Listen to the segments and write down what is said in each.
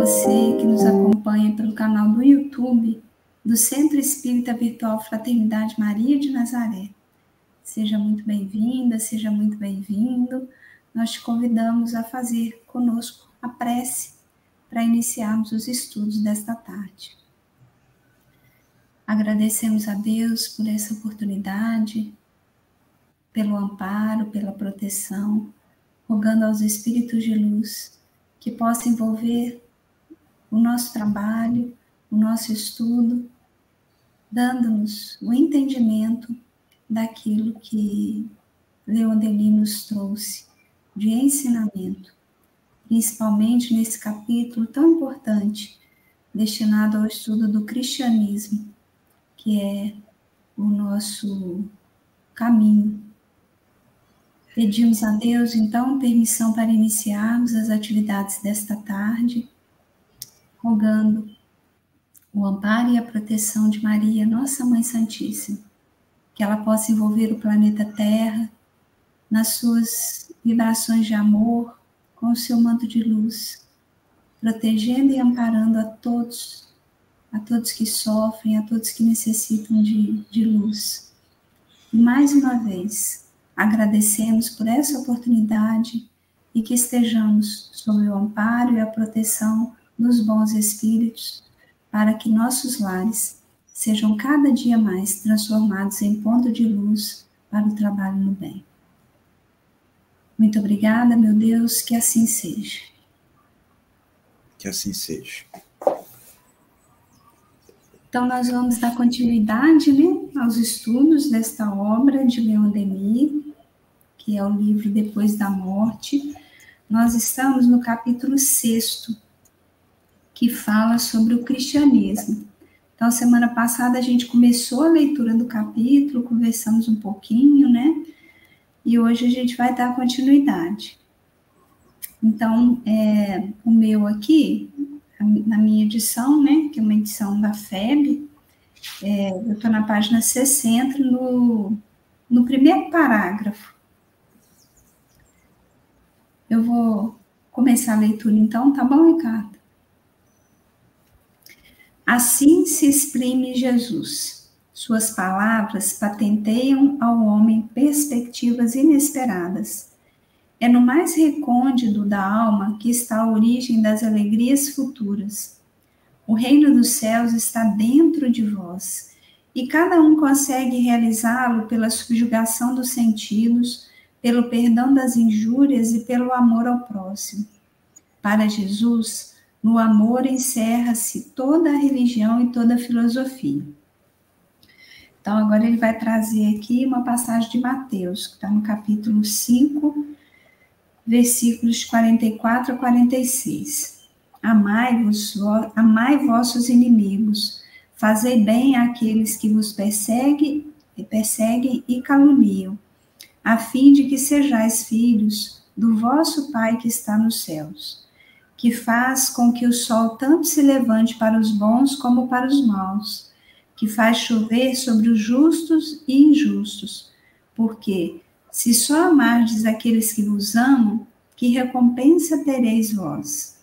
você que nos acompanha pelo canal do YouTube do Centro Espírita Virtual Fraternidade Maria de Nazaré. Seja muito bem-vinda, seja muito bem-vindo. Nós te convidamos a fazer conosco a prece para iniciarmos os estudos desta tarde. Agradecemos a Deus por essa oportunidade, pelo amparo, pela proteção, rogando aos Espíritos de luz que possa envolver o nosso trabalho, o nosso estudo, dando-nos o entendimento daquilo que Leon Denis nos trouxe de ensinamento, principalmente nesse capítulo tão importante, destinado ao estudo do cristianismo, que é o nosso caminho. Pedimos a Deus, então, permissão para iniciarmos as atividades desta tarde, rogando o amparo e a proteção de Maria, nossa Mãe Santíssima, que ela possa envolver o planeta Terra nas suas vibrações de amor, com o seu manto de luz, protegendo e amparando a todos que sofrem, a todos que necessitam de luz. E mais uma vez, agradecemos por essa oportunidade e que estejamos sob o amparo e a proteção dos bons espíritos, para que nossos lares sejam cada dia mais transformados em ponto de luz para o trabalho no bem. Muito obrigada, meu Deus, que assim seja. Que assim seja. Então, nós vamos dar continuidade, aos estudos desta obra de Leon Denis, que é o livro Depois da Morte. Nós estamos no capítulo 6º, que fala sobre o cristianismo. Então, semana passada a gente começou a leitura do capítulo, conversamos um pouquinho, E hoje a gente vai dar continuidade. Então, o meu aqui, na minha edição, que é uma edição da FEB, eu estou na página 60, no primeiro parágrafo. Eu vou começar a leitura então, tá bom, Ricardo? Assim se exprime Jesus. Suas palavras patenteiam ao homem perspectivas inesperadas. É no mais recôndito da alma que está a origem das alegrias futuras. O reino dos céus está dentro de vós, e cada um consegue realizá-lo pela subjugação dos sentidos, pelo perdão das injúrias e pelo amor ao próximo. Para Jesus, no amor encerra-se toda a religião e toda a filosofia. Então, agora ele vai trazer aqui uma passagem de Mateus, que está no capítulo 5, versículos 44 a 46. Amai vossos inimigos, fazei bem àqueles que vos perseguem e caluniam, a fim de que sejais filhos do vosso Pai que está nos céus, que faz com que o sol tanto se levante para os bons como para os maus, que faz chover sobre os justos e injustos, porque, se só amardes aqueles que vos amam, que recompensa tereis vós?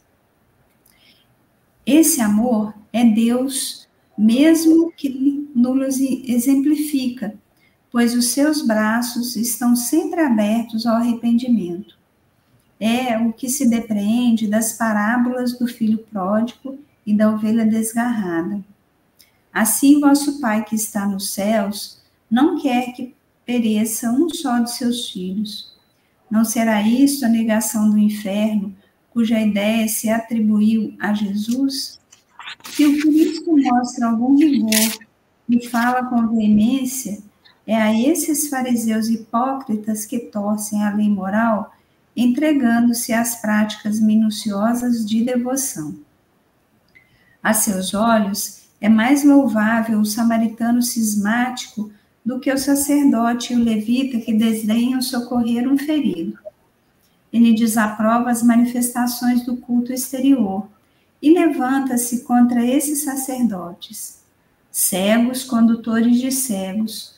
Esse amor é Deus mesmo que nos exemplifica, pois os seus braços estão sempre abertos ao arrependimento. É o que se depreende das parábolas do filho pródigo e da ovelha desgarrada. Assim, vosso Pai que está nos céus não quer que pereça um só de seus filhos. Não será isto a negação do inferno, cuja ideia se atribuiu a Jesus? Se o Cristo mostra algum rigor e fala com veemência, é a esses fariseus hipócritas que torcem a lei moral, entregando-se às práticas minuciosas de devoção. A seus olhos, é mais louvável o samaritano cismático do que o sacerdote e o levita que desdenham socorrer um ferido. Ele desaprova as manifestações do culto exterior e levanta-se contra esses sacerdotes, cegos condutores de cegos,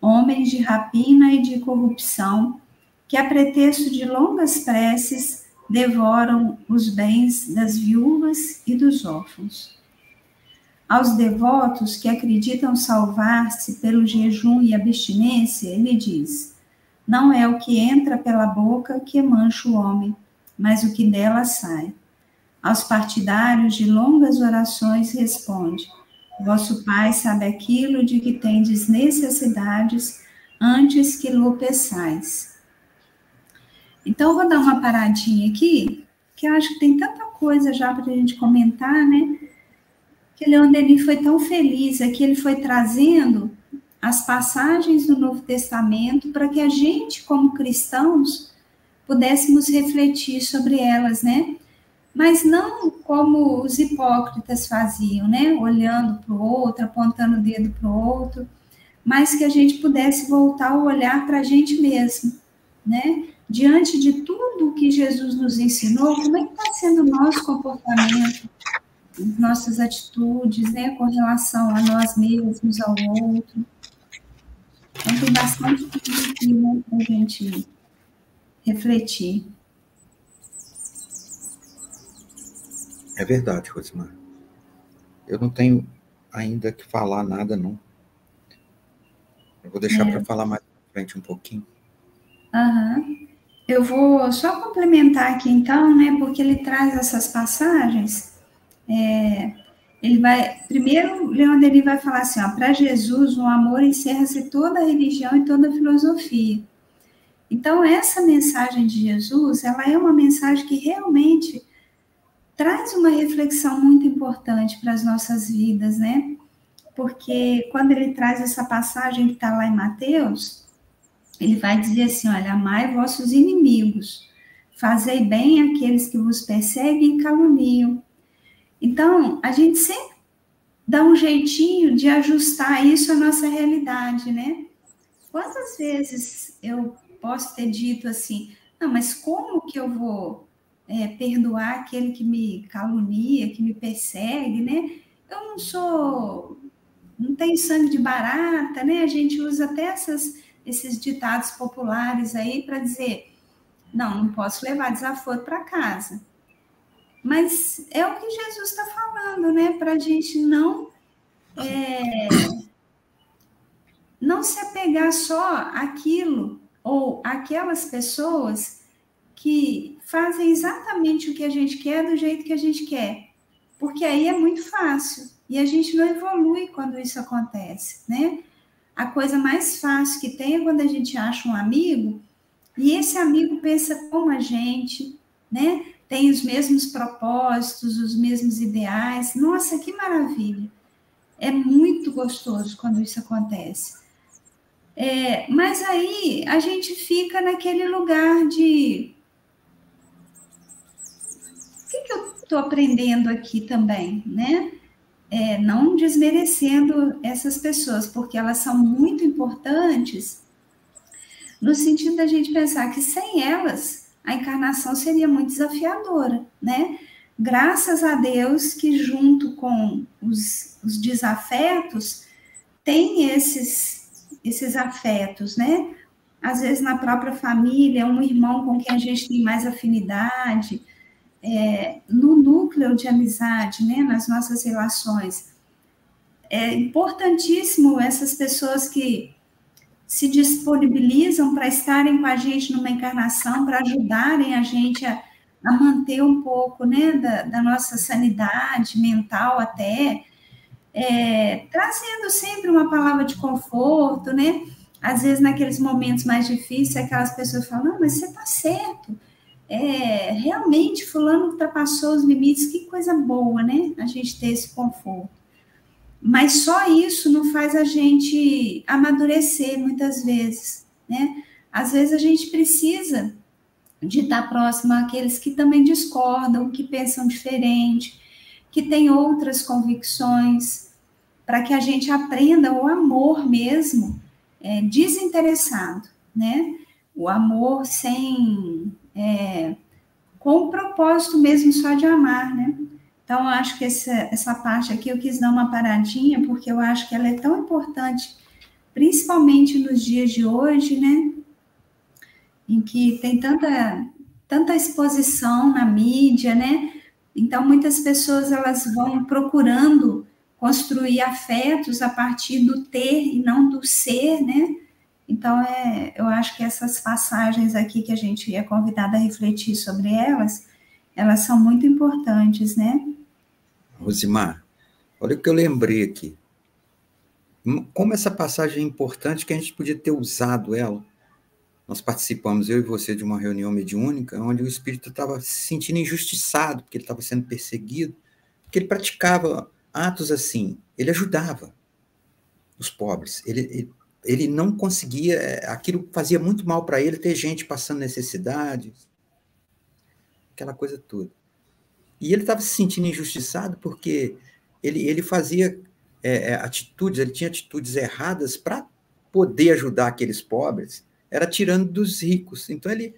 homens de rapina e de corrupção, que a pretexto de longas preces devoram os bens das viúvas e dos órfãos. Aos devotos que acreditam salvar-se pelo jejum e abstinência, ele diz: não é o que entra pela boca que mancha o homem, mas o que dela sai. Aos partidários de longas orações responde: vosso Pai sabe aquilo de que tendes necessidades antes que lhe peçais. Então, eu vou dar uma paradinha aqui, que eu acho que tem tanta coisa já para a gente comentar, né? Que Leon Denis foi tão feliz aqui, ele foi trazendo as passagens do Novo Testamento para que a gente, como cristãos, pudéssemos refletir sobre elas, né? Mas não como os hipócritas faziam, né? Olhando para o outro, apontando o dedo para o outro, mas que a gente pudesse voltar o olhar para a gente mesmo, né? Diante de tudo que Jesus nos ensinou, como é que está sendo o nosso comportamento, nossas atitudes, né? Com relação a nós mesmos, ao outro. Então, tem bastante coisa aqui, né? Para a gente refletir. É verdade, Rosimar. Eu não tenho ainda que falar nada, não. Eu vou deixar para falar mais pra frente um pouquinho. Eu vou só complementar aqui, então, né? Porque ele traz essas passagens. Ele vai... Primeiro, Leon Denis vai falar assim, ó, para Jesus, o amor encerra-se toda a religião e toda a filosofia. Então, essa mensagem de Jesus, ela é uma mensagem que realmente traz uma reflexão muito importante para as nossas vidas, né? Porque quando ele traz essa passagem que está lá em Mateus, ele vai dizer assim, olha, amai vossos inimigos, fazei bem àqueles que vos perseguem e caluniam. Então, a gente sempre dá um jeitinho de ajustar isso à nossa realidade, né? Quantas vezes eu posso ter dito assim, não, mas como que eu vou perdoar aquele que me calunia, que me persegue, né? Eu não tenho sangue de barata, né? A gente usa até esses ditados populares aí para dizer, não posso levar desaforo para casa. Mas é o que Jesus está falando, né? Para a gente não se apegar só àquilo ou àquelas pessoas que fazem exatamente o que a gente quer do jeito que a gente quer. Porque aí é muito fácil. E a gente não evolui quando isso acontece, né? A coisa mais fácil que tem é quando a gente acha um amigo e esse amigo pensa como a gente, né? Tem os mesmos propósitos, os mesmos ideais. Nossa, que maravilha! É muito gostoso quando isso acontece. Mas aí a gente fica naquele lugar de... O que eu estou aprendendo aqui também, né? Não desmerecendo essas pessoas, porque elas são muito importantes, no sentido da gente pensar que sem elas, a encarnação seria muito desafiadora, né? Graças a Deus que junto com os desafetos, tem esses afetos, né? Às vezes na própria família, um irmão com quem a gente tem mais afinidade, no núcleo de amizade, né? Nas nossas relações. É importantíssimo essas pessoas que se disponibilizam para estarem com a gente numa encarnação, para ajudarem a gente a manter um pouco, né, da nossa sanidade mental até, trazendo sempre uma palavra de conforto, né? Às vezes, naqueles momentos mais difíceis, aquelas pessoas falam, não, mas você está certo, realmente, fulano ultrapassou os limites, que coisa boa, né? A gente ter esse conforto. Mas só isso não faz a gente amadurecer muitas vezes, né? Às vezes a gente precisa de estar próximo àqueles que também discordam, que pensam diferente, que têm outras convicções, para que a gente aprenda o amor mesmo, desinteressado, né? O amor com o propósito mesmo só de amar, né? Então, eu acho que essa parte aqui eu quis dar uma paradinha, porque eu acho que ela é tão importante, principalmente nos dias de hoje, né? Em que tem tanta tanta exposição na mídia, né? Então, muitas pessoas, elas vão procurando construir afetos a partir do ter e não do ser, né? Então, eu acho que essas passagens aqui que a gente é convidada a refletir sobre elas são muito importantes, né? Rosimar, olha o que eu lembrei aqui. Como essa passagem é importante, que a gente podia ter usado ela. Nós participamos, eu e você, de uma reunião mediúnica, onde o espírito estava se sentindo injustiçado, porque ele estava sendo perseguido, porque ele praticava atos assim, ele ajudava os pobres, ele não conseguia, aquilo fazia muito mal para ele, ter gente passando necessidade, aquela coisa toda. E ele estava se sentindo injustiçado porque ele fazia atitudes, ele tinha atitudes erradas para poder ajudar aqueles pobres, era tirando dos ricos. Então ele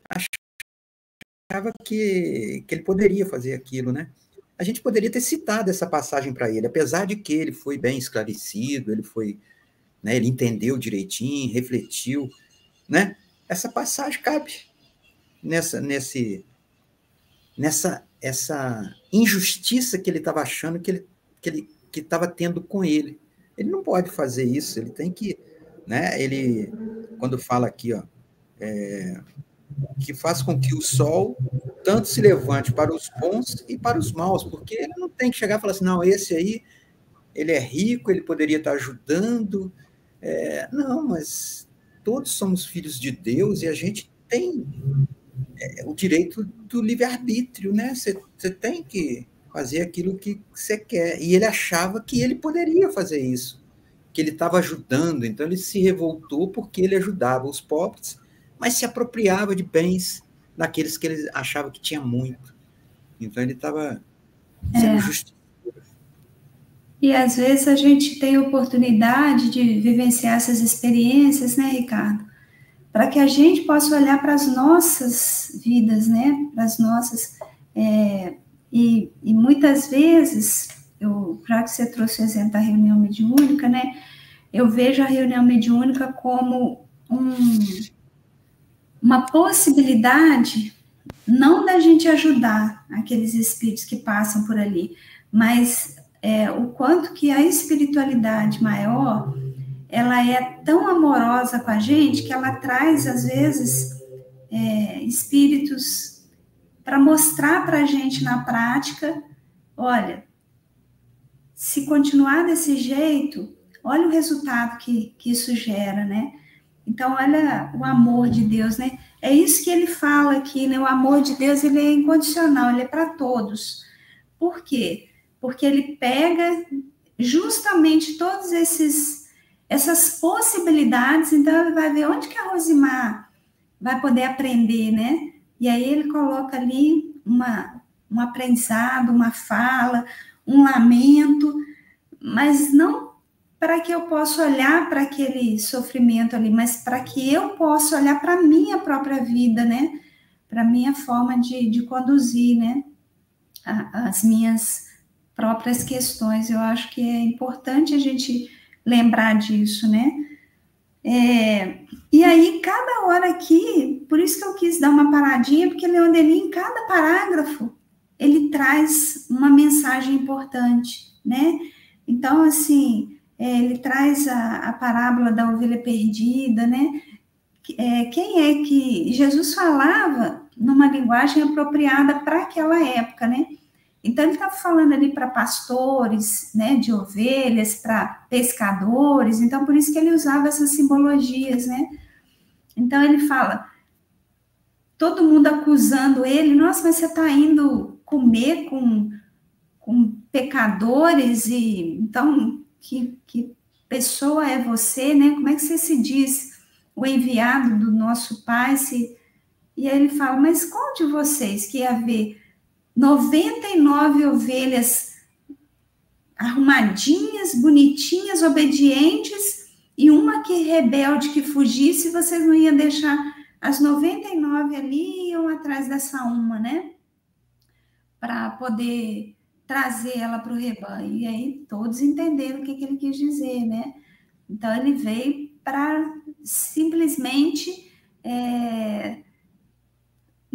achava que ele poderia fazer aquilo, né? A gente poderia ter citado essa passagem para ele, apesar de que ele foi bem esclarecido, ele foi, né, ele entendeu direitinho, refletiu, né? Essa passagem cabe essa injustiça que ele estava achando que estava tendo com ele. Ele não pode fazer isso, ele tem que, né? Ele, quando fala aqui, ó, que faz com que o sol tanto se levante para os bons e para os maus, porque ele não tem que chegar e falar assim, não, esse aí, ele é rico, ele poderia estar ajudando. Não, mas todos somos filhos de Deus e a gente tem o direito do livre-arbítrio, né? Você tem que fazer aquilo que você quer. E ele achava que ele poderia fazer isso, que ele estava ajudando, então ele se revoltou porque ele ajudava os pobres, mas se apropriava de bens daqueles que ele achava que tinha muito. Então ele estava sendo justo. E às vezes a gente tem oportunidade de vivenciar essas experiências, né, Ricardo? Para que a gente possa olhar para as nossas vidas, né? Para as nossas. E muitas vezes, já que você trouxe o exemplo da reunião mediúnica, né? Eu vejo a reunião mediúnica como uma possibilidade, não da gente ajudar aqueles espíritos que passam por ali, mas o quanto que a espiritualidade maior, ela é tão amorosa com a gente que ela traz, às vezes, espíritos para mostrar para a gente na prática, olha, se continuar desse jeito, olha o resultado que isso gera, né? Então, olha o amor de Deus, né? É isso que ele fala aqui, né? O amor de Deus, ele é incondicional, ele é para todos. Por quê? Porque ele pega justamente todas essas possibilidades, então ele vai ver onde que a Rosimar vai poder aprender, né? E aí ele coloca ali um aprendizado, uma fala, um lamento, mas não para que eu possa olhar para aquele sofrimento ali, mas para que eu possa olhar para a minha própria vida, né? Para a minha forma de conduzir, né? As minhas próprias questões. Eu acho que é importante a gente lembrar disso, né? E aí, cada hora aqui, por isso que eu quis dar uma paradinha, porque Leon Denis, em cada parágrafo, ele traz uma mensagem importante, né? Então, assim, ele traz a parábola da ovelha perdida, né? Quem é que... Jesus falava numa linguagem apropriada para aquela época, né? Então, ele estava falando ali para pastores, né, de ovelhas, para pescadores, então, por isso que ele usava essas simbologias, né? Então, ele fala, todo mundo acusando ele, nossa, mas você está indo comer com pecadores, e então, que pessoa é você, né? Como é que você se diz o enviado do nosso Pai? E aí ele fala, mas qual de vocês que ia ver 99 ovelhas arrumadinhas, bonitinhas, obedientes, e uma que rebelde, que fugisse, vocês não iam deixar as 99 ali, iam atrás dessa uma, né? Para poder trazer ela para o rebanho. E aí todos entenderam o que ele quis dizer, né? Então ele veio para simplesmente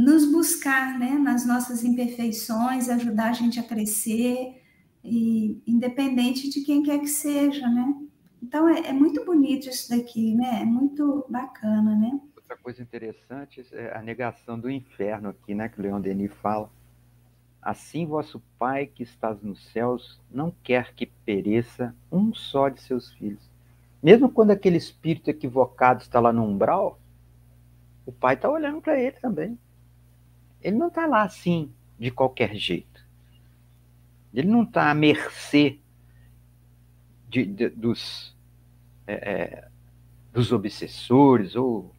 nos buscar, né, nas nossas imperfeições, ajudar a gente a crescer, e independente de quem quer que seja, né? Então, é muito bonito isso daqui, né? É muito bacana, né? Outra coisa interessante é a negação do inferno aqui, né, que o Leon Denis fala. Assim vosso Pai que estás nos céus não quer que pereça um só de seus filhos. Mesmo quando aquele espírito equivocado está lá no umbral, o Pai está olhando para ele também. Ele não está lá assim, de qualquer jeito. Ele não está à mercê dos obsessores ou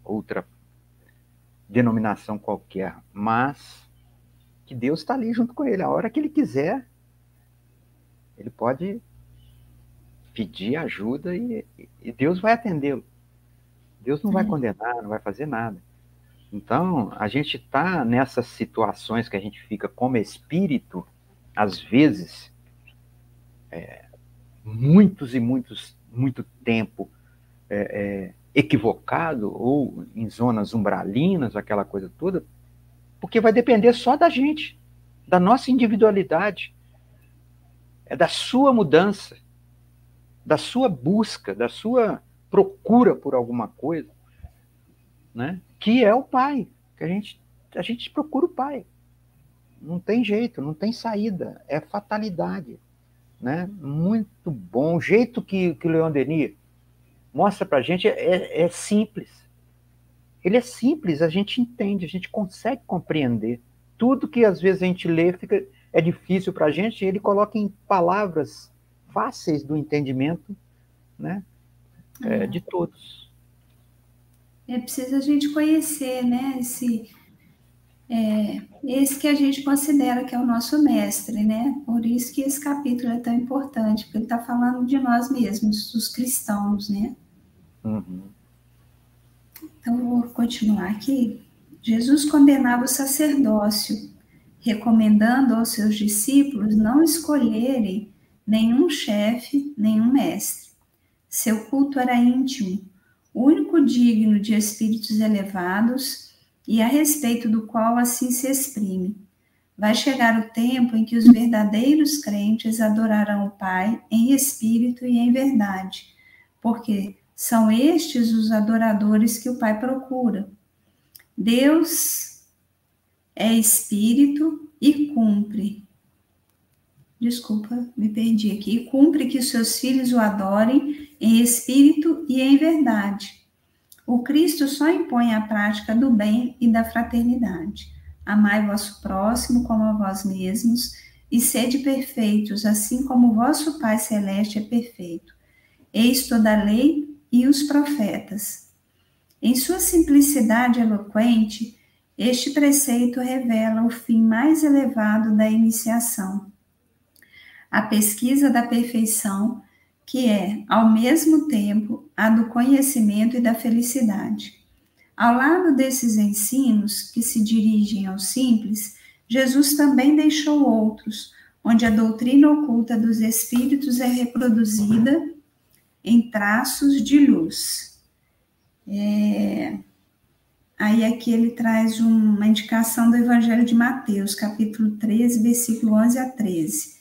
outra denominação qualquer, mas que Deus está ali junto com ele. A hora que ele quiser, ele pode pedir ajuda e Deus vai atendê-lo. Deus não vai condenar, não vai fazer nada. Então, a gente está nessas situações que a gente fica como espírito, às vezes, muito tempo equivocado ou em zonas umbralinas, aquela coisa toda, porque vai depender só da gente, da nossa individualidade, da sua mudança, da sua busca, da sua procura por alguma coisa, né? Que é o Pai, que a gente procura o Pai. Não tem jeito, não tem saída, é fatalidade, né? Muito bom. O jeito que o Leon Denis mostra pra gente é simples. Ele é simples, a gente entende, a gente consegue compreender. Tudo que às vezes a gente lê é difícil pra gente, ele coloca em palavras fáceis do entendimento, né? De todos. É preciso a gente conhecer, né, esse que a gente considera que é o nosso mestre, né? Por isso que esse capítulo é tão importante, porque ele está falando de nós mesmos, dos cristãos, né? Uhum. Então, eu vou continuar aqui. Jesus condenava o sacerdócio, recomendando aos seus discípulos não escolherem nenhum chefe, nenhum mestre. Seu culto era íntimo, único digno de espíritos elevados e a respeito do qual assim se exprime. Vai chegar o tempo em que os verdadeiros crentes adorarão o Pai em espírito e em verdade, porque são estes os adoradores que o Pai procura. Deus é espírito e cumpre. Desculpa, me perdi aqui. Cumpre que seus filhos o adorem em espírito e em verdade. O Cristo só impõe a prática do bem e da fraternidade. Amai vosso próximo como a vós mesmos e sede perfeitos, assim como o vosso Pai Celeste é perfeito. Eis toda a lei e os profetas. Em sua simplicidade eloquente, este preceito revela o fim mais elevado da iniciação, a pesquisa da perfeição, que é, ao mesmo tempo, a do conhecimento e da felicidade. Ao lado desses ensinos que se dirigem aos simples, Jesus também deixou outros, onde a doutrina oculta dos espíritos é reproduzida em traços de luz. Aí aqui ele traz uma indicação do Evangelho de Mateus, capítulo 13, versículo 11 a 13,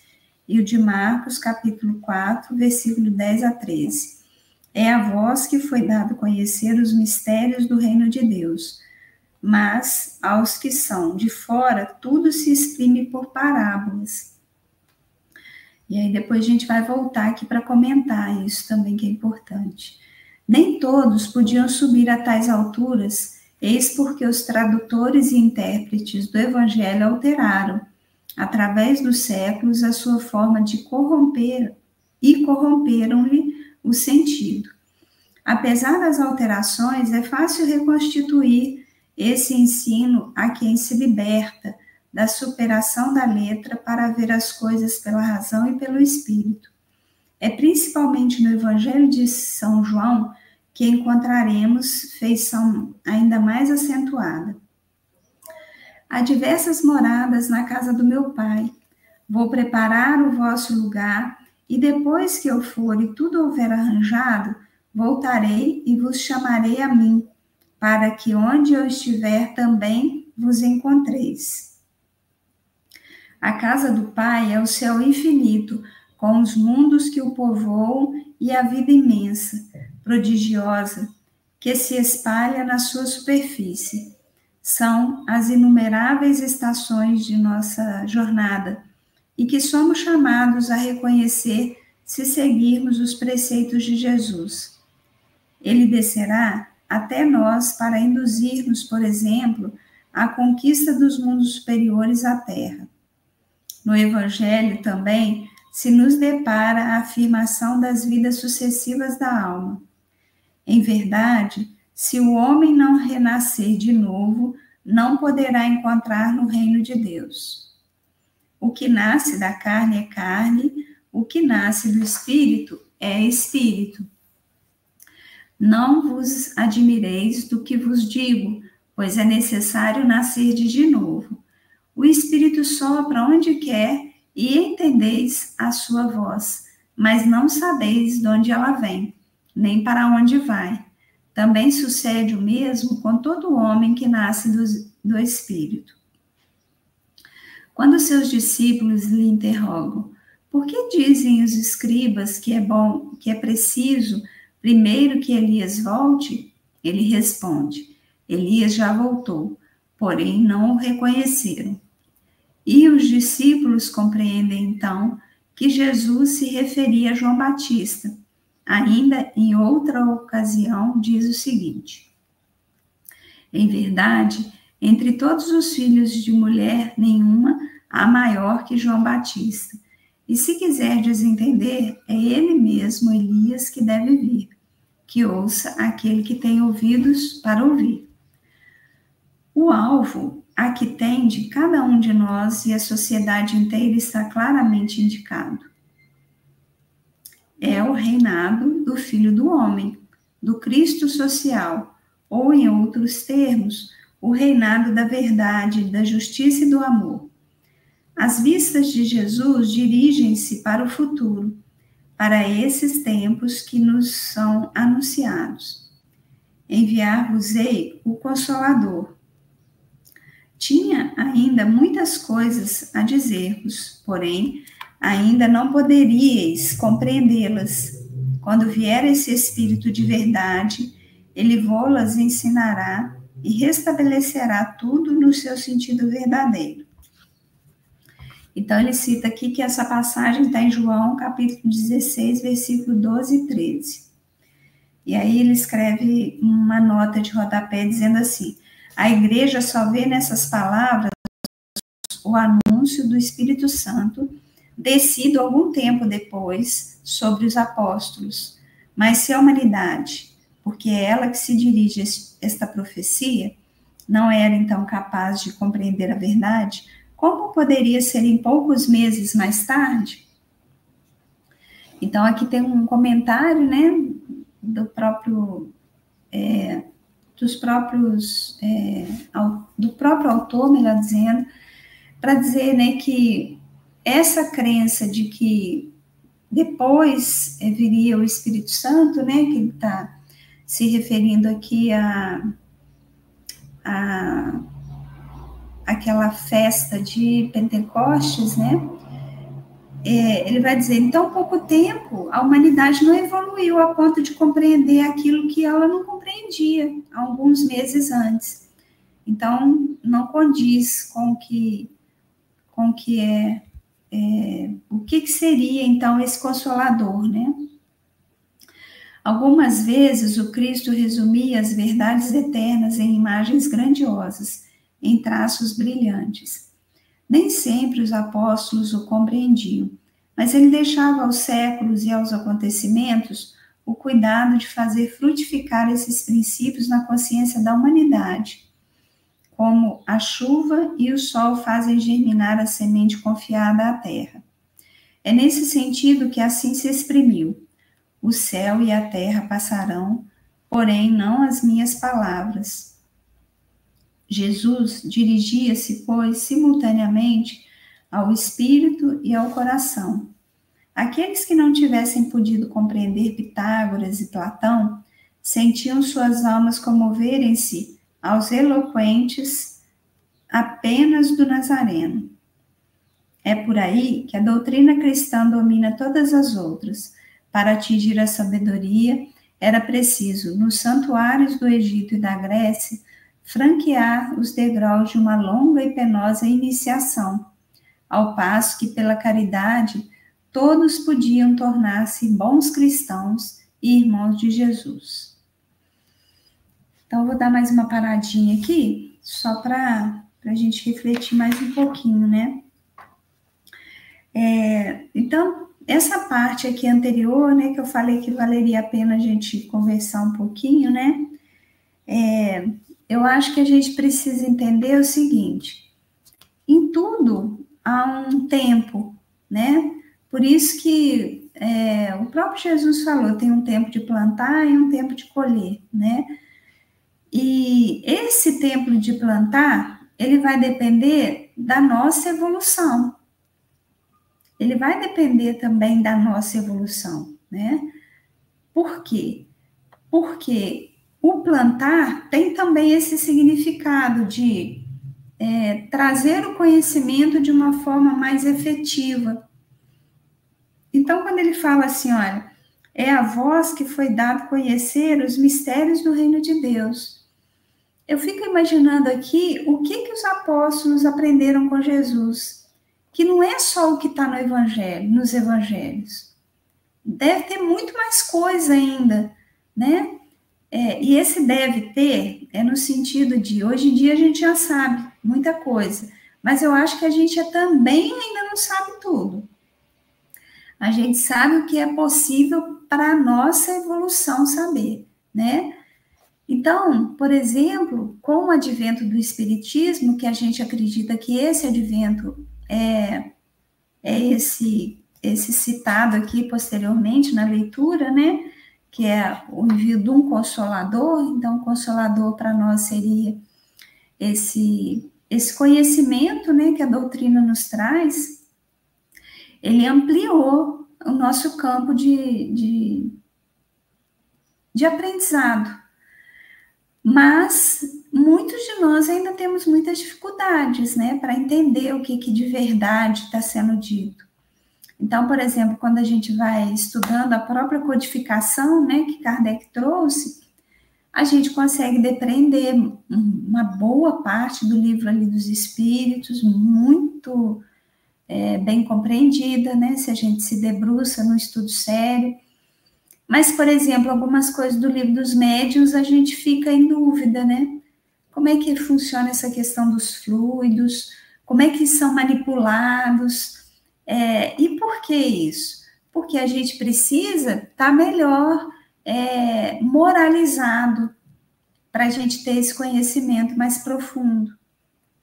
e o de Marcos, capítulo 4, versículo 10 a 13. É a vós que foi dado conhecer os mistérios do reino de Deus, mas aos que são de fora, tudo se exprime por parábolas. E aí depois a gente vai voltar aqui para comentar isso também, que é importante. Nem todos podiam subir a tais alturas, eis porque os tradutores e intérpretes do Evangelho alteraram, através dos séculos, a sua forma de corromper e corromperam-lhe o sentido. Apesar das alterações, é fácil reconstituir esse ensino a quem se liberta da superação da letra para ver as coisas pela razão e pelo espírito. É principalmente no Evangelho de São João que encontraremos feição ainda mais acentuada. Há diversas moradas na casa do meu Pai. Vou preparar o vosso lugar, e depois que eu for e tudo houver arranjado, voltarei e vos chamarei a mim, para que onde eu estiver também vos encontreis. A casa do Pai é o céu infinito, com os mundos que o povoam e a vida imensa, prodigiosa, que se espalha na sua superfície. São as inumeráveis estações de nossa jornada e que somos chamados a reconhecer se seguirmos os preceitos de Jesus. Ele descerá até nós para induzir-nos, por exemplo, à conquista dos mundos superiores à Terra. No Evangelho também se nos depara a afirmação das vidas sucessivas da alma. Em verdade, se o homem não renascer de novo, não poderá encontrar no reino de Deus. O que nasce da carne é carne, o que nasce do espírito é espírito. Não vos admireis do que vos digo, pois é necessário nascer de novo. O Espírito sopra onde quer e entendeis a sua voz, mas não sabeis de onde ela vem, nem para onde vai. Também sucede o mesmo com todo homem que nasce do Espírito. Quando seus discípulos lhe interrogam, por que dizem os escribas que é preciso primeiro que Elias volte? Ele responde, Elias já voltou, porém não o reconheceram. E os discípulos compreendem, então, que Jesus se referia a João Batista. Ainda em outra ocasião, diz o seguinte: em verdade, entre todos os filhos de mulher, nenhuma há maior que João Batista. E se quiserdes entender, é ele mesmo, Elias, que deve vir. Que ouça aquele que tem ouvidos para ouvir. O alvo a que tende cada um de nós e a sociedade inteira está claramente indicado. É o reinado do Filho do Homem, do Cristo social, ou, em outros termos, o reinado da verdade, da justiça e do amor. As vistas de Jesus dirigem-se para o futuro, para esses tempos que nos são anunciados. Enviar-vos-ei o Consolador. Tinha ainda muitas coisas a dizer-vos, porém, ainda não poderíeis compreendê-las. Quando vier esse Espírito de verdade, ele vô-las ensinará e restabelecerá tudo no seu sentido verdadeiro. Então, ele cita aqui que essa passagem está em João, capítulo 16, versículo 12 e 13. E aí ele escreve uma nota de rodapé dizendo assim: a igreja só vê nessas palavras o anúncio do Espírito Santo, descido algum tempo depois sobre os apóstolos. Mas se a humanidade, porque é ela que se dirige a esta profecia, não era então capaz de compreender a verdade, como poderia ser em poucos meses mais tarde? Então, aqui tem um comentário, né, do próprio autor, melhor dizendo, para dizer, né, que essa crença de que depois viria o Espírito Santo, né, que ele está se referindo aqui aquela festa de Pentecostes, né? Ele vai dizer, em tão pouco tempo, a humanidade não evoluiu a ponto de compreender aquilo que ela não compreendia alguns meses antes. Então, não condiz com o que o que seria, então, esse Consolador, né? Algumas vezes, o Cristo resumia as verdades eternas em imagens grandiosas, em traços brilhantes. Nem sempre os apóstolos o compreendiam, mas ele deixava aos séculos e aos acontecimentos o cuidado de fazer frutificar esses princípios na consciência da humanidade, como a chuva e o sol fazem germinar a semente confiada à terra. É nesse sentido que assim se exprimiu: o céu e a terra passarão, porém não as minhas palavras. Jesus dirigia-se, pois, simultaneamente ao espírito e ao coração. Aqueles que não tivessem podido compreender Pitágoras e Platão Sentiam suas almas comoverem-se aos eloquentes apenas do Nazareno. É por aí que a doutrina cristã domina todas as outras. Para atingir a sabedoria, era preciso, nos santuários do Egito e da Grécia, franquear os degraus de uma longa e penosa iniciação, ao passo que, pela caridade, todos podiam tornar-se bons cristãos e irmãos de Jesus. Então, vou dar mais uma paradinha aqui, só para a gente refletir mais um pouquinho, né? Então, essa parte aqui anterior, né, que eu falei que valeria a pena a gente conversar um pouquinho, né? Eu acho que a gente precisa entender o seguinte: em tudo há um tempo, né? Por isso que o próprio Jesus falou, tem um tempo de plantar e um tempo de colher, né? E esse tempo de plantar, ele vai depender da nossa evolução. Ele vai depender também da nossa evolução, né? Por quê? Porque o plantar tem também esse significado de trazer o conhecimento de uma forma mais efetiva. Então, quando ele fala assim, olha, é a vós que foi dado conhecer os mistérios do reino de Deus. Eu fico imaginando aqui o que os apóstolos aprenderam com Jesus, que não é só o que está no Evangelho, nos Evangelhos. Deve ter muito mais coisa ainda, né? E esse deve ter é no sentido de, hoje em dia a gente já sabe muita coisa, mas eu acho que a gente também ainda não sabe tudo. A gente sabe o que é possível para a nossa evolução saber, né? Então, por exemplo, com o advento do Espiritismo, que a gente acredita que esse advento é esse citado aqui posteriormente na leitura, né? Que é o envio de um consolador. Então, o consolador para nós seria esse conhecimento, né, que a doutrina nos traz. Ele ampliou o nosso campo de aprendizado. Mas muitos de nós ainda temos muitas dificuldades, né, para entender o que de verdade está sendo dito. Então, por exemplo, quando a gente vai estudando a própria codificação, né, que Kardec trouxe, a gente consegue depreender uma boa parte do livro ali dos Espíritos, muito bem compreendida, né, se a gente se debruça no estudo sério. Mas, por exemplo, algumas coisas do livro dos médiuns a gente fica em dúvida, né? Como é que funciona essa questão dos fluidos? Como é que são manipulados? E por que isso? Porque a gente precisa estar melhor moralizado para a gente ter esse conhecimento mais profundo,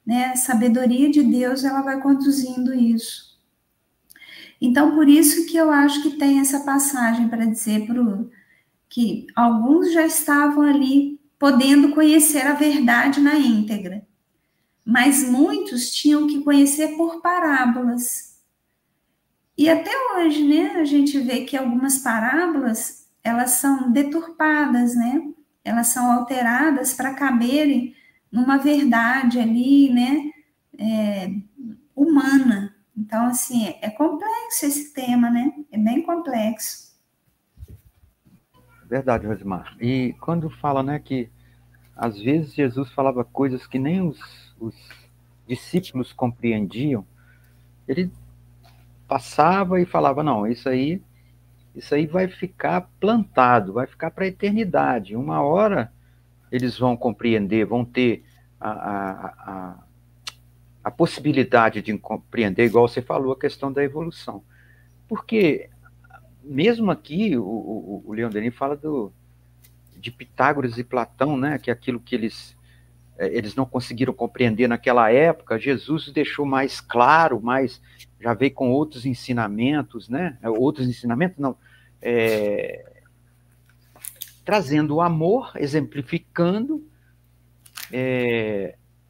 né? A sabedoria de Deus, ela vai conduzindo isso. Então, por isso que eu acho que tem essa passagem para dizer que alguns já estavam ali podendo conhecer a verdade na íntegra, mas muitos tinham que conhecer por parábolas. E até hoje, né, a gente vê que algumas parábolas, elas são deturpadas, né? Elas são alteradas para caberem numa verdade ali, né, humana. Então, assim, é complexo esse tema, né? É bem complexo. Verdade, Rosimar. E quando fala, né, que às vezes Jesus falava coisas que nem os discípulos compreendiam, ele passava e falava, não, isso aí vai ficar plantado, vai ficar para a eternidade. Uma hora eles vão compreender, vão ter a possibilidade de compreender, igual você falou, a questão da evolução. Porque, mesmo aqui, o Leon Denis fala de Pitágoras e Platão, né, que é aquilo que eles não conseguiram compreender naquela época, Jesus deixou mais claro, mas já veio com outros ensinamentos, né? Outros ensinamentos, não. Trazendo o amor, exemplificando,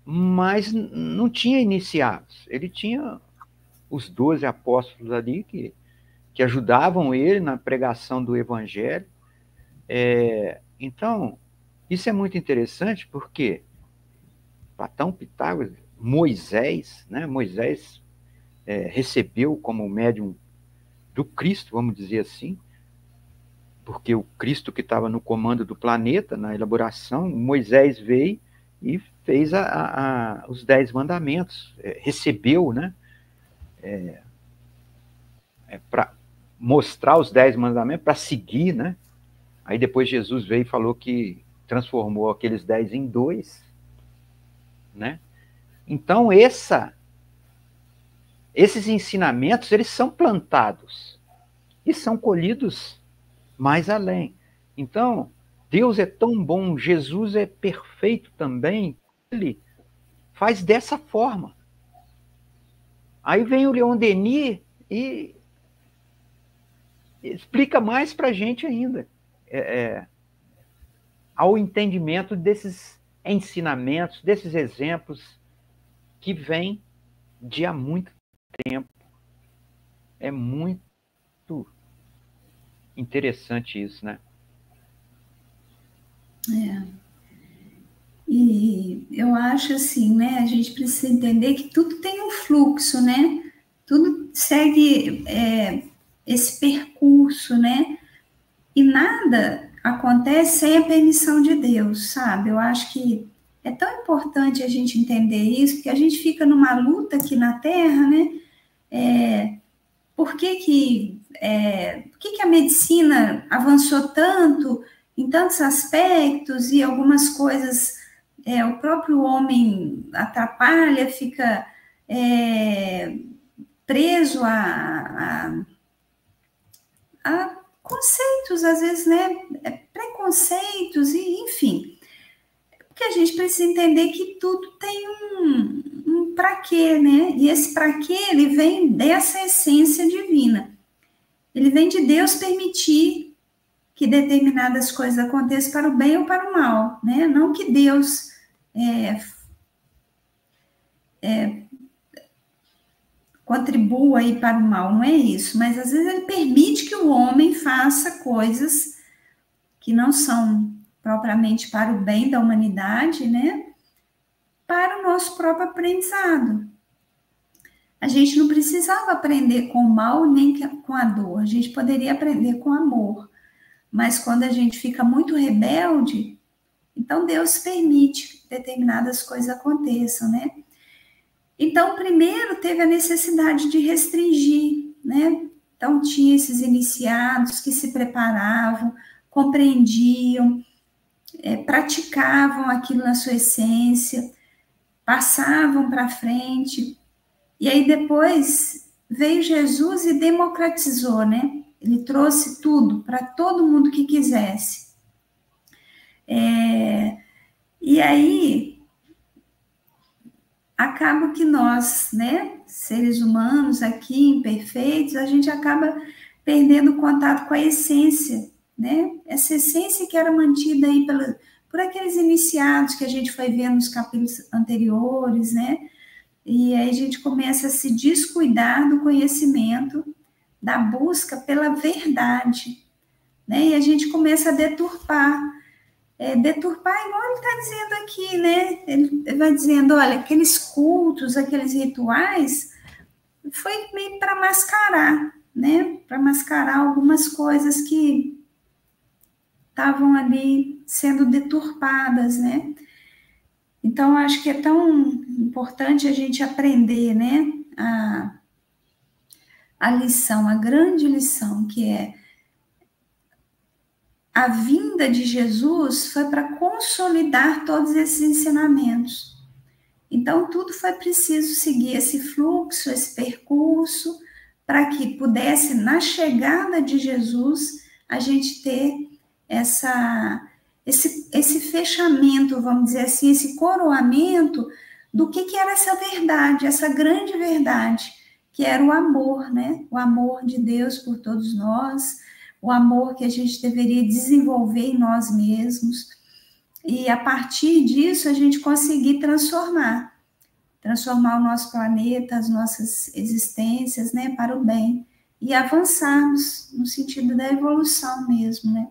mas não tinha iniciados. Ele tinha os 12 apóstolos ali que ajudavam ele na pregação do evangelho, Então, isso é muito interessante porque Platão, Pitágoras, Moisés, né? Moisés recebeu como médium do Cristo, vamos dizer assim, porque o Cristo que estava no comando do planeta, na elaboração, Moisés veio e fez os 10 mandamentos, recebeu, né? Para mostrar os 10 mandamentos, para seguir, né? Aí depois Jesus veio e falou que transformou aqueles 10 em 2, né? Então, esses ensinamentos, eles são plantados e são colhidos mais além. Então, Deus é tão bom, Jesus é perfeito também, ele faz dessa forma. Aí vem o Leon Denis e explica mais para a gente ainda, ao entendimento desses ensinamentos, desses exemplos que vêm de há muito tempo. É muito interessante isso, né? E eu acho assim, né? A gente precisa entender que tudo tem um fluxo, né? Tudo segue esse percurso, né? E nada acontece sem a permissão de Deus, sabe? Eu acho que é tão importante a gente entender isso, porque a gente fica numa luta aqui na Terra, né? Por que a medicina avançou tanto em tantos aspectos e algumas coisas o próprio homem atrapalha, fica preso a conceitos, às vezes, né? Preconceitos, e enfim. Porque a gente precisa entender que tudo tem um para quê, né? E esse para quê, ele vem dessa essência divina. Ele vem de Deus permitir que determinadas coisas aconteçam para o bem ou para o mal, né? Não que Deus contribua aí para o mal, não é isso, mas às vezes ele permite que o homem faça coisas que não são propriamente para o bem da humanidade, né? Para o nosso próprio aprendizado. A gente não precisava aprender com o mal nem com a dor, a gente poderia aprender com amor. Mas quando a gente fica muito rebelde, então Deus permite que determinadas coisas aconteçam, né? Então, primeiro teve a necessidade de restringir, né? Então, tinha esses iniciados que se preparavam, compreendiam, praticavam aquilo na sua essência, passavam para frente. E aí depois veio Jesus e democratizou, né? Ele trouxe tudo para todo mundo que quisesse. E aí acaba que nós, né, seres humanos aqui, imperfeitos, a gente acaba perdendo contato com a essência, né? Essa essência que era mantida aí por aqueles iniciados que a gente foi vendo nos capítulos anteriores, né? E aí a gente começa a se descuidar do conhecimento, da busca pela verdade, né? E a gente começa a deturpar igual ele está dizendo aqui, né? Ele vai dizendo, olha, aqueles cultos, aqueles rituais, foi meio para mascarar, né? Para mascarar algumas coisas que estavam ali sendo deturpadas, né? Então, acho que é tão importante a gente aprender, né? A lição, a grande lição, que é a vinda de Jesus foi para consolidar todos esses ensinamentos. Então, tudo foi preciso seguir esse fluxo, esse percurso, para que pudesse, na chegada de Jesus, a gente ter esse fechamento, vamos dizer assim, esse coroamento do que era essa verdade, essa grande verdade, que era o amor, né? O amor de Deus por todos nós, o amor que a gente deveria desenvolver em nós mesmos, e a partir disso a gente conseguir transformar o nosso planeta, as nossas existências, né, para o bem, e avançarmos no sentido da evolução mesmo, né.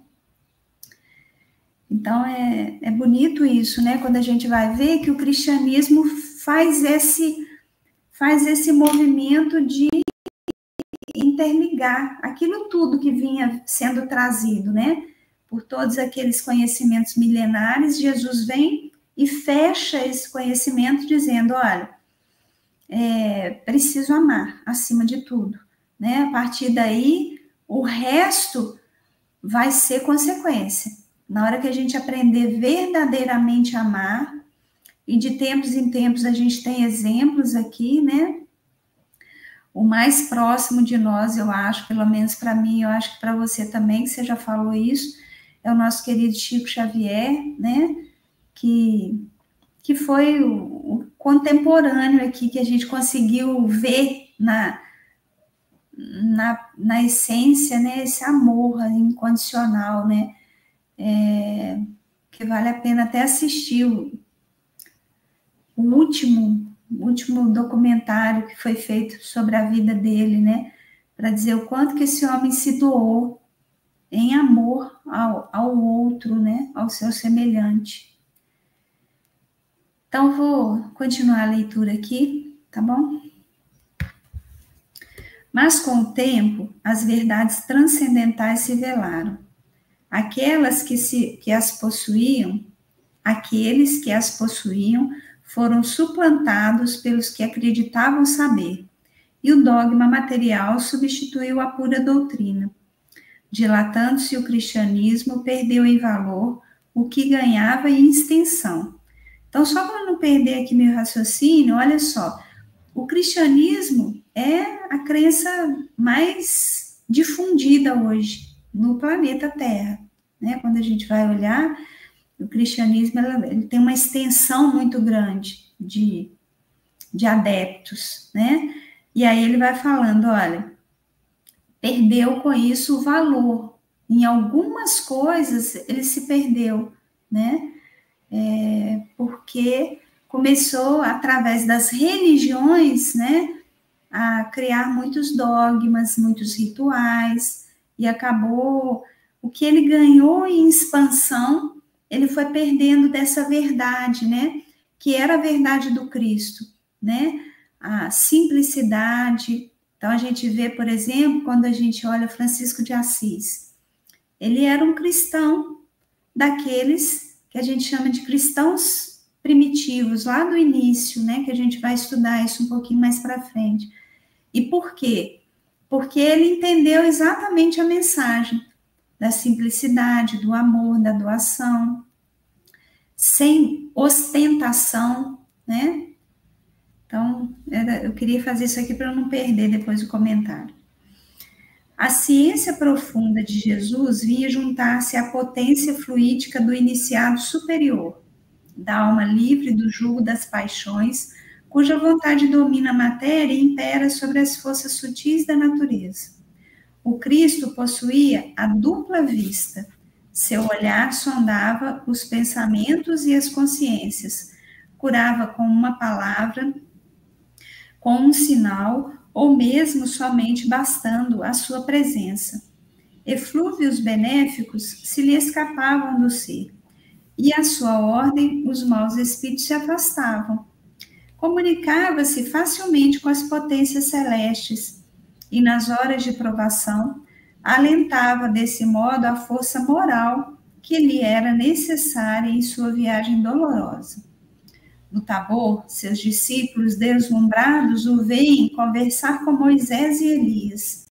Então, é bonito isso, né? Quando a gente vai ver que o cristianismo faz esse movimento de interligar aquilo tudo que vinha sendo trazido, né? Por todos aqueles conhecimentos milenares, Jesus vem e fecha esse conhecimento dizendo, olha, preciso amar acima de tudo, né? A partir daí, o resto vai ser consequência. Na hora que a gente aprender verdadeiramente a amar, e de tempos em tempos a gente tem exemplos aqui, né? O mais próximo de nós, eu acho, pelo menos para mim, eu acho que para você também, que você já falou isso, é o nosso querido Chico Xavier, né? Que foi o contemporâneo aqui, que a gente conseguiu ver na essência, né? Esse amor incondicional, né? Que vale a pena até assistir o último documentário que foi feito sobre a vida dele, né? Para dizer o quanto que esse homem se doou em amor ao outro, né? Ao seu semelhante. Então, vou continuar a leitura aqui, tá bom? Mas com o tempo, as verdades transcendentais se velaram. Aqueles que as possuíam foram suplantados pelos que acreditavam saber, e o dogma material substituiu a pura doutrina. Dilatando-se o cristianismo, perdeu em valor o que ganhava em extensão. Então, só para não perder aqui meu raciocínio, olha só, o cristianismo é a crença mais difundida hoje no planeta Terra, né? Quando a gente vai olhar, o cristianismo ele tem uma extensão muito grande de adeptos, né? E aí ele vai falando, olha, perdeu com isso o valor. Em algumas coisas ele se perdeu, né? Porque começou, através das religiões, né, a criar muitos dogmas, muitos rituais, e acabou, o que ele ganhou em expansão, ele foi perdendo dessa verdade, né, que era a verdade do Cristo, né, a simplicidade. Então, a gente vê, por exemplo, quando a gente olha Francisco de Assis, ele era um cristão daqueles que a gente chama de cristãos primitivos, lá do início, né, que a gente vai estudar isso um pouquinho mais para frente. E por quê? Porque ele entendeu exatamente a mensagem da simplicidade, do amor, da doação, sem ostentação, né? Então, eu queria fazer isso aqui para não perder depois o comentário. A ciência profunda de Jesus vinha juntar-se à potência fluídica do iniciado superior, da alma livre do jugo das paixões, cuja vontade domina a matéria e impera sobre as forças sutis da natureza. O Cristo possuía a dupla vista. Seu olhar sondava os pensamentos e as consciências, curava com uma palavra, com um sinal, ou mesmo somente bastando a sua presença. Eflúvios benéficos se lhe escapavam do ser, e à sua ordem os maus espíritos se afastavam. Comunicava-se facilmente com as potências celestes, e nas horas de provação, alentava desse modo a força moral que lhe era necessária em sua viagem dolorosa. No Tabor, seus discípulos deslumbrados o veem conversar com Moisés e Elias.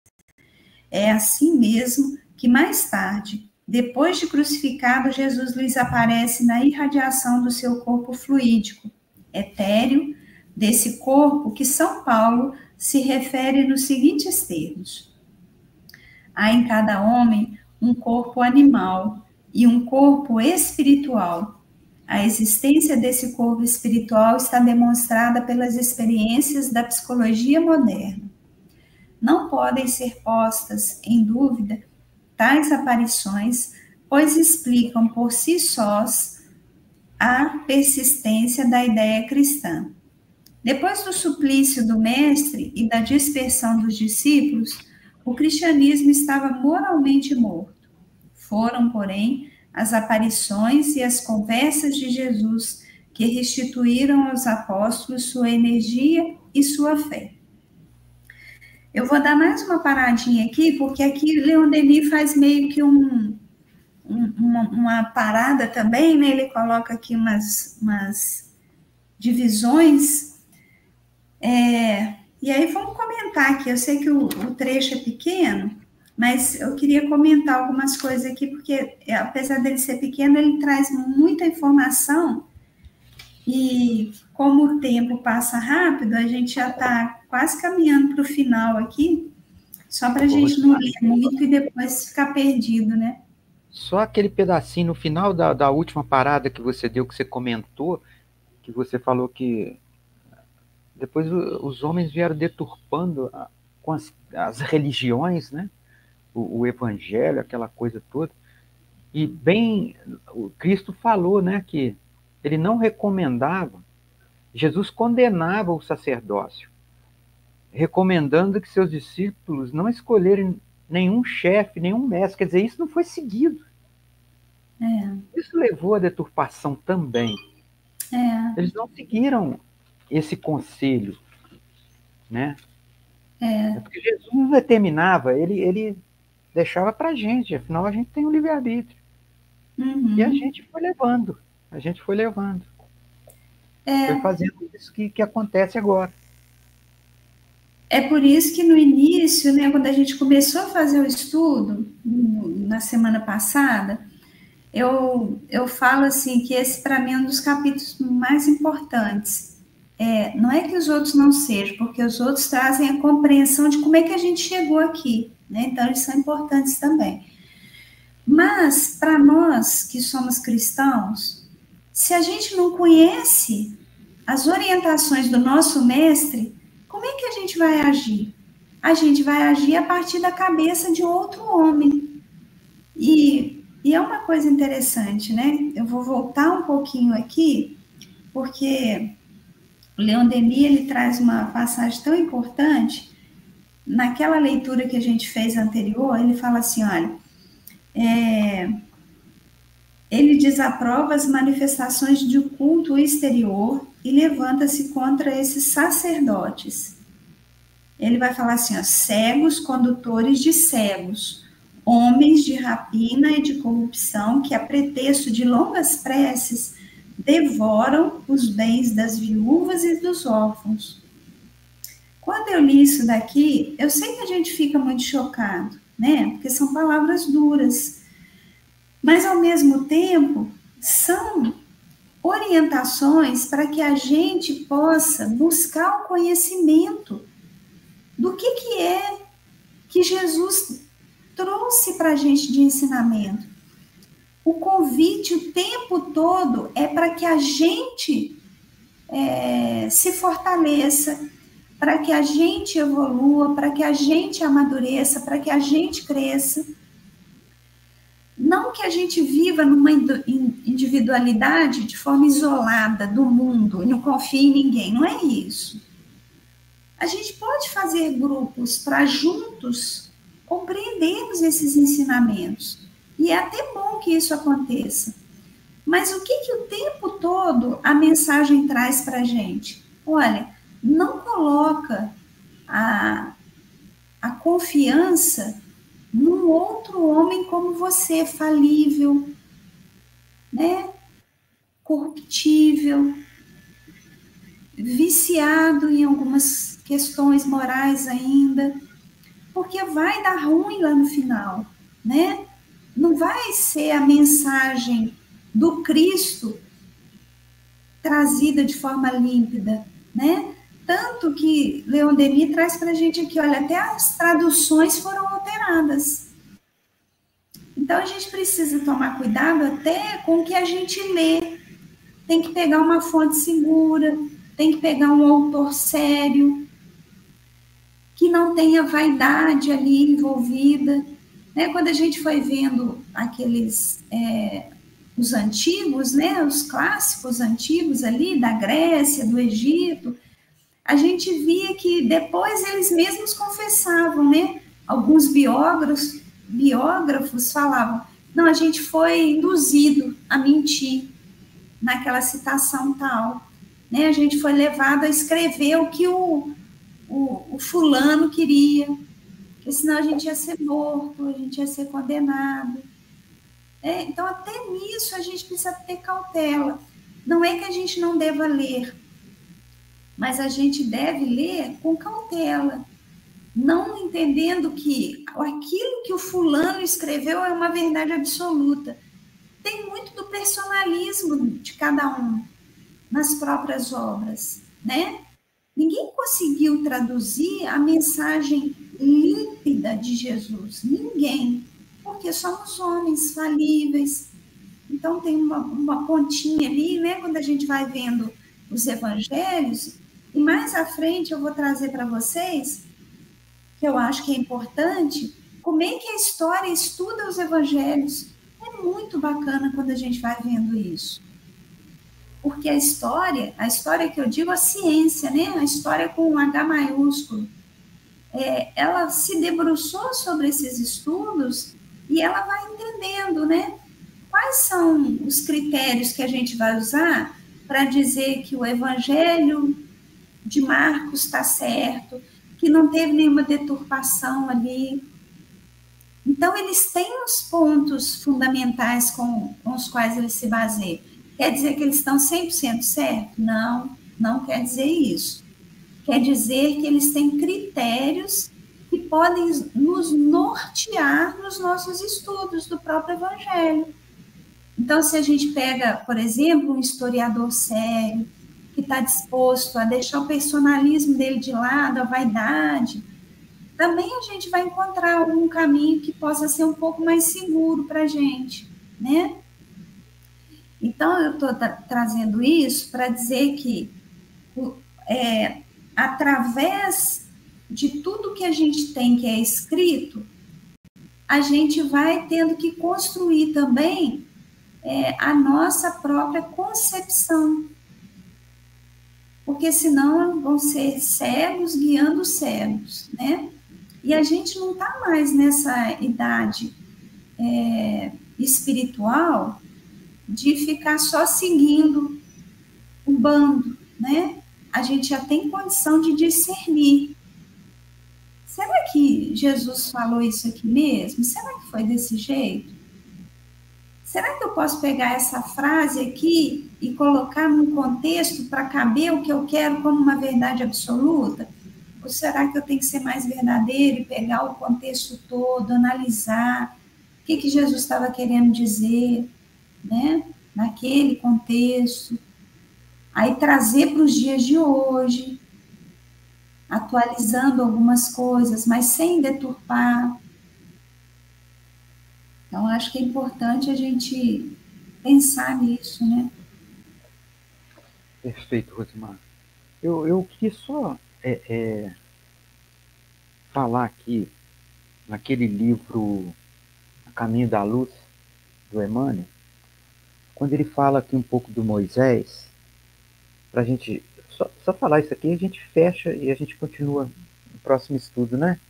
É assim mesmo que mais tarde, depois de crucificado, Jesus lhes aparece na irradiação do seu corpo fluídico, etéreo, desse corpo que São Paulo se refere nos seguintes termos: há em cada homem um corpo animal e um corpo espiritual. A existência desse corpo espiritual está demonstrada pelas experiências da psicologia moderna. Não podem ser postas em dúvida tais aparições, pois explicam por si sós a persistência da ideia cristã. Depois do suplício do mestre e da dispersão dos discípulos, o cristianismo estava moralmente morto. Foram, porém, as aparições e as conversas de Jesus que restituíram aos apóstolos sua energia e sua fé. Eu vou dar mais uma paradinha aqui, porque aqui Leon Denis faz meio que uma parada também, né? Ele coloca aqui umas divisões. E aí vamos comentar aqui. Eu sei que o trecho é pequeno, mas eu queria comentar algumas coisas aqui, porque apesar dele ser pequeno, ele traz muita informação. E como o tempo passa rápido, a gente já está quase caminhando para o final aqui, só para a gente não ler muito e depois ficar perdido, né? Só aquele pedacinho no final da última parada que você deu, que você comentou, que você falou que depois os homens vieram deturpando com as religiões, né? O evangelho, aquela coisa toda. E bem, o Cristo falou, né, que ele não recomendava, Jesus condenava o sacerdócio, recomendando que seus discípulos não escolherem nenhum chefe, nenhum mestre. Quer dizer, isso não foi seguido. Isso levou à deturpação também. Eles não seguiram esse conselho, né? Porque Jesus não determinava, ele deixava para a gente, afinal a gente tem o livre-arbítrio. E a gente foi levando, foi fazendo isso que acontece agora. É por isso que no início, né, quando a gente começou a fazer o estudo, na semana passada, eu falo assim que esse para mim é um dos capítulos mais importantes. Não é que os outros não sejam, porque os outros trazem a compreensão de como é que a gente chegou aqui, né? Então eles são importantes também. Mas para nós que somos cristãos, se a gente não conhece as orientações do nosso mestre, como é que a gente vai agir? A gente vai agir a partir da cabeça de outro homem. E é uma coisa interessante, né? Eu vou voltar um pouquinho aqui, porque o Leon Denis, ele traz uma passagem tão importante. Naquela leitura que a gente fez anterior, ele fala assim, olha, ele desaprova as manifestações de culto exterior e levanta-se contra esses sacerdotes. Ele vai falar assim, ó, cegos, condutores de cegos, homens de rapina e de corrupção que, a pretexto de longas preces, devoram os bens das viúvas e dos órfãos. Quando eu li isso daqui, eu sei que a gente fica muito chocado, né? Porque são palavras duras. Mas, ao mesmo tempo, são orientações para que a gente possa buscar o conhecimento do que é que Jesus trouxe para a gente de ensinamento. O convite o tempo todo é para que a gente se fortaleça, para que a gente evolua, para que a gente amadureça, para que a gente cresça. Não que a gente viva numa individualidade de forma isolada do mundo e não confie em ninguém, não é isso. A gente pode fazer grupos para juntos compreendermos esses ensinamentos. E é até bom que isso aconteça. Mas o que o tempo todo a mensagem traz para a gente? Olha, não coloca a confiança num outro homem como você, falível, né? Corruptível, viciado em algumas questões morais ainda, porque vai dar ruim lá no final, né? Não vai ser a mensagem do Cristo trazida de forma límpida, né? Tanto que Leon Denis traz para a gente aqui, olha, até as traduções foram alteradas. Então, a gente precisa tomar cuidado até com o que a gente lê. Tem que pegar uma fonte segura, tem que pegar um autor sério, que não tenha vaidade ali envolvida. Né? Quando a gente foi vendo aqueles, os antigos, né? Os clássicos antigos ali, da Grécia, do Egito, a gente via que depois eles mesmos confessavam, né? Alguns biógrafos falavam, Não, a gente foi induzido a mentir naquela citação tal, né? A gente foi levado a escrever o que o fulano queria, porque senão a gente ia ser morto, a gente ia ser condenado. Então, até nisso a gente precisa ter cautela. Não é que a gente não deva ler, mas a gente deve ler com cautela, não entendendo que aquilo que o fulano escreveu é uma verdade absoluta. Tem muito do personalismo de cada um nas próprias obras, né? Ninguém conseguiu traduzir a mensagem límpida de Jesus, ninguém, porque somos homens falíveis. Então tem uma pontinha ali, né? Quando a gente vai vendo os evangelhos, e mais à frente eu vou trazer para vocês, que eu acho que é importante, como é que a história estuda os evangelhos. É muito bacana quando a gente vai vendo isso. Porque a história que eu digo, a ciência, né? A história com um H maiúsculo, ela se debruçou sobre esses estudos e ela vai entendendo, né? Quais são os critérios que a gente vai usar para dizer que o Evangelho de Marcos está certo, que não teve nenhuma deturpação ali. Então, eles têm os pontos fundamentais com os quais eles se baseiam. Quer dizer que eles estão 100% certos? Não, não quer dizer isso. Quer dizer que eles têm critérios que podem nos nortear nos nossos estudos do próprio Evangelho. Então, se a gente pega, por exemplo, um historiador sério, que está disposto a deixar o personalismo dele de lado, a vaidade, também a gente vai encontrar algum caminho que possa ser um pouco mais seguro para a gente, né? Então, eu estou trazendo isso para dizer que, através de tudo que a gente tem que é escrito, a gente vai tendo que construir também a nossa própria concepção, porque senão vão ser cegos guiando cegos, né? E a gente não está mais nessa idade espiritual de ficar só seguindo o bando, né? A gente já tem condição de discernir. Será que Jesus falou isso aqui mesmo? Será que foi desse jeito? Será que eu posso pegar essa frase aqui e colocar num contexto para caber o que eu quero como uma verdade absoluta? Ou será que eu tenho que ser mais verdadeiro e pegar o contexto todo, analisar o que Jesus estava querendo dizer, né? Naquele contexto, aí trazer para os dias de hoje, atualizando algumas coisas, mas sem deturpar. Então, acho que é importante a gente pensar nisso, né? Perfeito, Rosimar. Eu queria só falar aqui, naquele livro A Caminho da Luz, do Emmanuel, quando ele fala aqui um pouco do Moisés, para a gente só falar isso aqui, a gente fecha e a gente continua no próximo estudo, né?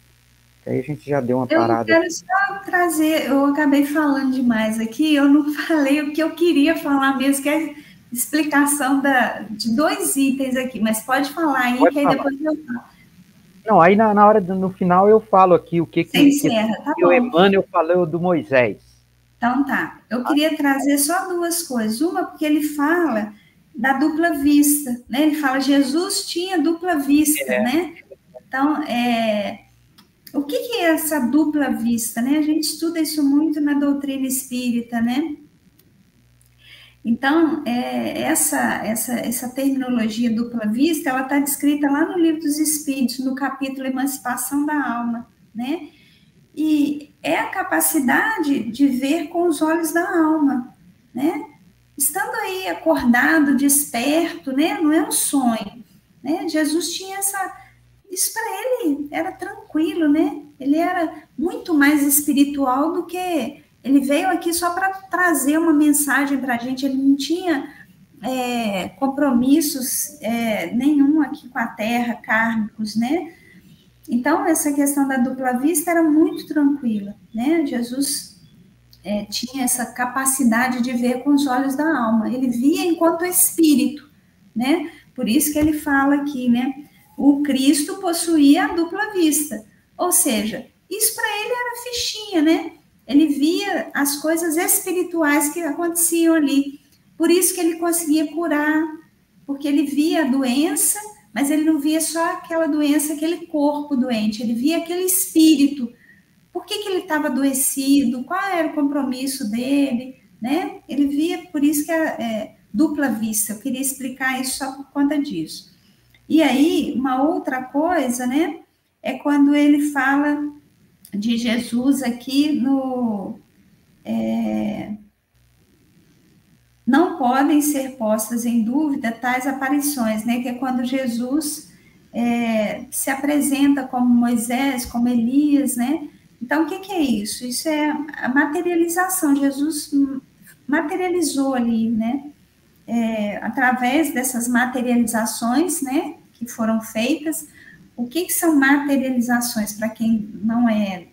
Que aí a gente já deu uma parada. Eu quero só trazer, eu acabei falando demais aqui, eu não falei o que eu queria falar mesmo, que é explicação de 2 itens aqui, mas pode falar aí, pode que falar. Aí depois eu falo. Não, aí na hora, no final eu falo aqui o que encerra, tá o Emmanuel falou do Moisés. Então tá, eu queria trazer só 2 coisas. Uma, porque ele fala da dupla vista, né? Ele fala Jesus tinha dupla vista, né? Então, o que é essa dupla vista, né? A gente estuda isso muito na doutrina espírita, né? Então, essa terminologia dupla vista, ela está descrita lá no Livro dos Espíritos, no capítulo Emancipação da Alma, né? E é a capacidade de ver com os olhos da alma, né? Estando aí acordado, desperto, né? Não é um sonho, né? Jesus tinha isso para ele era tranquilo, né? Ele era muito mais espiritual do que ele veio aqui só para trazer uma mensagem para a gente. Ele não tinha compromissos nenhum aqui com a Terra, kármicos, né? Então, essa questão da dupla vista era muito tranquila, né? Jesus tinha essa capacidade de ver com os olhos da alma. Ele via enquanto espírito, né? Por isso que ele fala aqui, né? O Cristo possuía a dupla vista. Ou seja, isso para ele era fichinha, né? Ele via as coisas espirituais que aconteciam ali. Por isso que ele conseguia curar, porque ele via a doença, mas ele não via só aquela doença, aquele corpo doente, ele via aquele espírito. Por que ele estava adoecido? Qual era o compromisso dele? Né? Ele via, por isso que é dupla vista. Eu queria explicar isso só por conta disso. E aí, uma outra coisa, né? É quando ele fala de Jesus aqui no... não podem ser postas em dúvida tais aparições, né? Que é quando Jesus se apresenta como Moisés, como Elias, né? Então, o que é isso? Isso é a materialização. Jesus materializou ali, né? Através dessas materializações, né? Que foram feitas. O que são materializações, para quem não é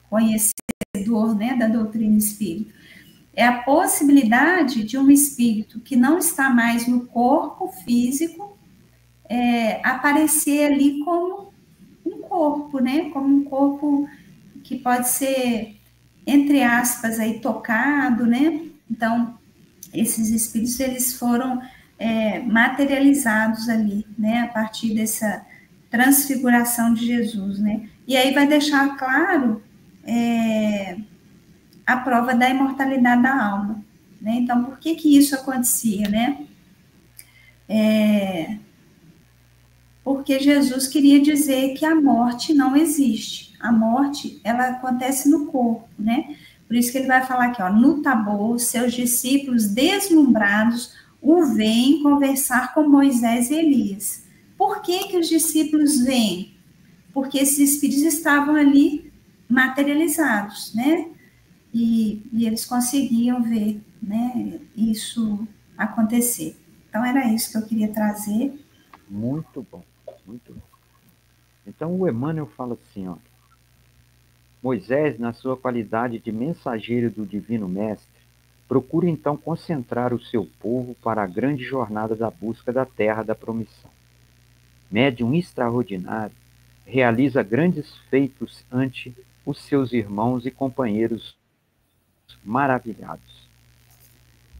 conhecedor, né, da doutrina espírita? É a possibilidade de um espírito que não está mais no corpo físico aparecer ali como um corpo, né? Como um corpo que pode ser, entre aspas, aí, tocado, né? Então, esses espíritos, eles foram materializados ali, né? A partir dessa transfiguração de Jesus, né? E aí vai deixar claro a prova da imortalidade da alma, né? Então, por que isso acontecia, né? Porque Jesus queria dizer que a morte não existe. A morte, ela acontece no corpo, né? Por isso que ele vai falar aqui, ó, no Tabor, seus discípulos deslumbrados o veem conversar com Moisés e Elias. Por que os discípulos veem? Porque esses espíritos estavam ali materializados, né? E eles conseguiam ver, né, isso acontecer. Então, era isso que eu queria trazer. Muito bom, muito bom. Então, o Emmanuel fala assim, ó, Moisés, na sua qualidade de mensageiro do Divino Mestre, procura então concentrar o seu povo para a grande jornada da busca da terra da promissão. Médium extraordinário, realiza grandes feitos ante os seus irmãos e companheiros maravilhados.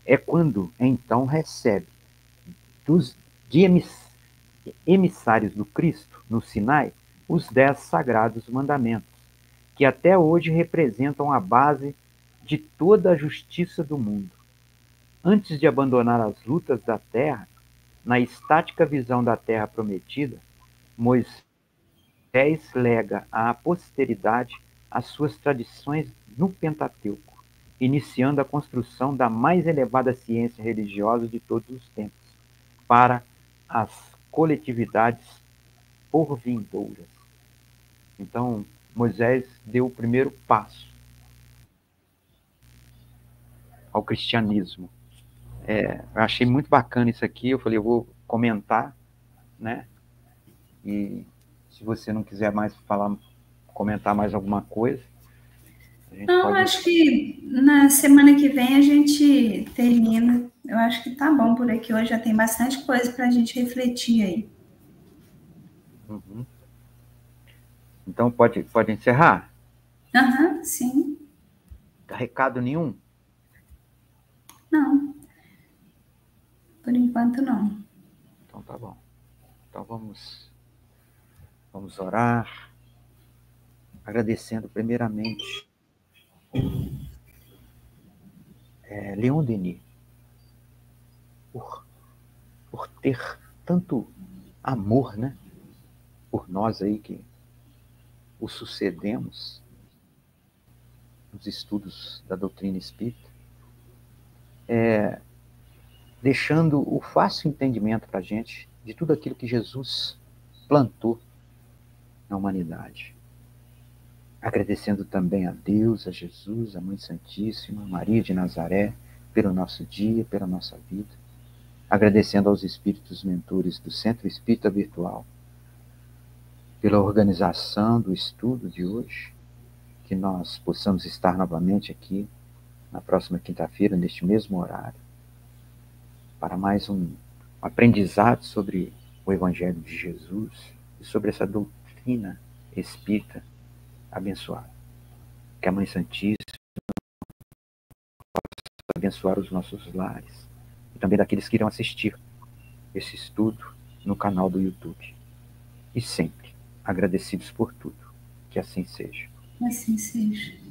É quando, então, recebe de emissários do Cristo, no Sinai, os 10 sagrados mandamentos, que até hoje representam a base de toda a justiça do mundo. Antes de abandonar as lutas da terra, na estática visão da terra prometida, Moisés lega à posteridade as suas tradições no Pentateuco, iniciando a construção da mais elevada ciência religiosa de todos os tempos, para as coletividades porvindouras. Então, Moisés deu o primeiro passo ao cristianismo. Eu achei muito bacana isso aqui, eu falei, eu vou comentar, né? E se você não quiser mais comentar mais alguma coisa, a gente Não, pode... acho que na semana que vem a gente termina. Eu acho que tá bom por aqui hoje, já tem bastante coisa para a gente refletir aí. Uhum. Então pode encerrar? Aham, sim. Recado nenhum? Não. Por enquanto, não. Então tá bom. Então vamos orar, agradecendo primeiramente Leon Denis por ter tanto amor, né, por nós aí que o sucedemos nos estudos da doutrina espírita, deixando o fácil entendimento para a gente de tudo aquilo que Jesus plantou na humanidade. Agradecendo também a Deus, a Jesus, a Mãe Santíssima, Maria de Nazaré, pelo nosso dia, pela nossa vida. Agradecendo aos espíritos mentores do Centro Espírita Virtual, pela organização do estudo de hoje, que nós possamos estar novamente aqui na próxima quinta-feira, neste mesmo horário, para mais um aprendizado sobre o Evangelho de Jesus e sobre essa doutrina espírita abençoada. Que a Mãe Santíssima possa abençoar os nossos lares e também daqueles que irão assistir esse estudo no canal do YouTube. E sempre agradecidos por tudo. Que assim seja. Assim seja.